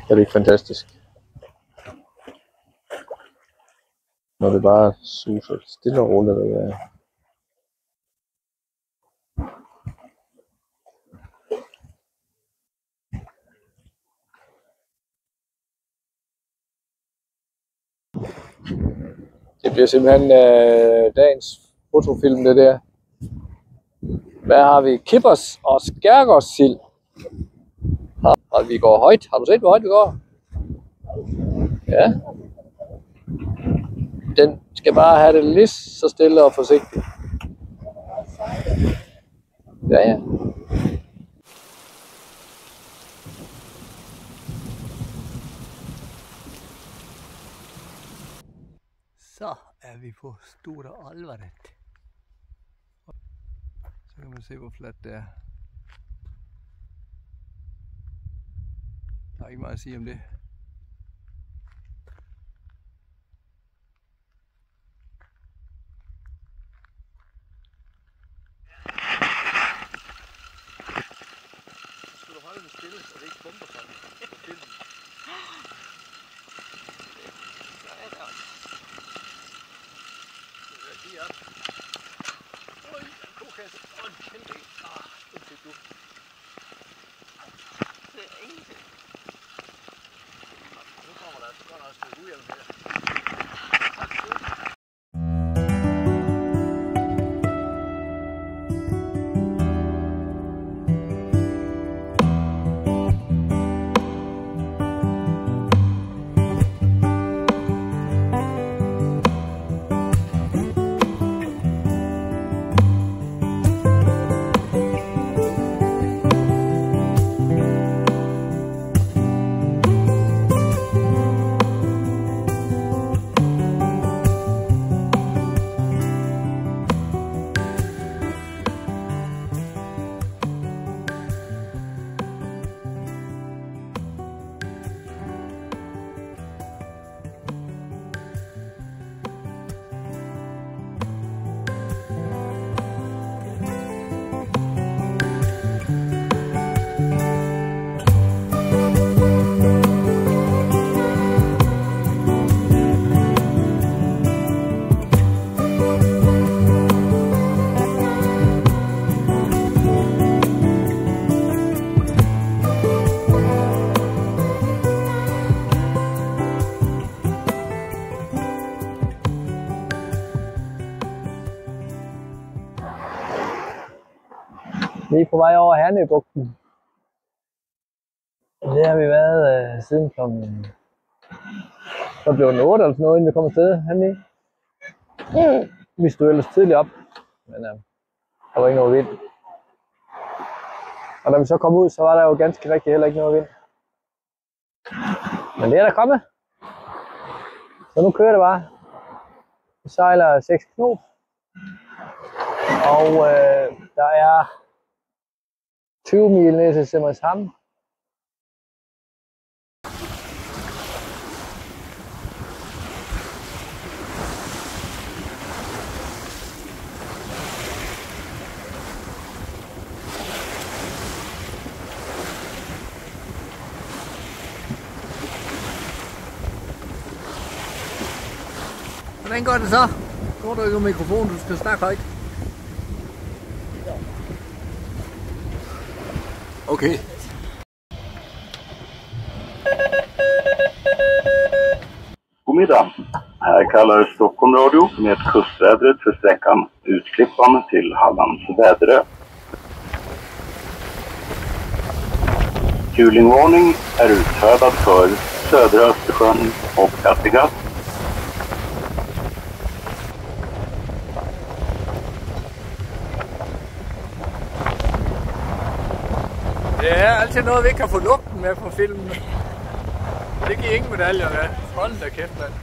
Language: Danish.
Er det ikke fantastisk? Når det bare suser stille og roligt der. Det bliver simpelthen dagens fotofilm, det der. Hvad har vi? Kippers og skærgårdssild. Og vi går højt. Har du set, hvor højt vi går? Ja. Den skal bare have det lige så stille og forsigtigt. Ja, ja. Så er vi på Stora Alvaret. Så kan man se, hvor fladt det er. Der er ikke meget at sige om det. Skal du holde den stille, så det ikke bomber sådan på filmen? Så er det også. Det er lige op. Oj, en god kasse. Og en kæmpe en. Den fik du. Det er ingenting. Nu kommer der godt også noget uhjælp her. Tak for det. Vi er på vej over Hernøbugten. Det har vi været siden klokken... Så blev den 8 eller sådan noget, inden vi kom afsted. Vi stod ellers tidligt op, men der var ikke noget vind. Og da vi så kom ud, så var der jo ganske rigtigt heller ikke noget vind. Men det er der kommet. Så nu kører det bare. Vi sejler 6 knop. Og der er 20 mil ned til Simrishamn. Hvordan går det så? Går du ikke med mikrofonen, du skal snakke højt? Okay. Godmiddag. Här kallar Stockholm Radio med kustvädret för sträckan Utklippan till Hallands Väderö. Kulingvarning är utfärdad för södra Östersjön och Kattegatt. Det er altid noget, vi ikke kan få lugten med på filmen. Det giver ingen medaljer med. Hold da kæft, mand.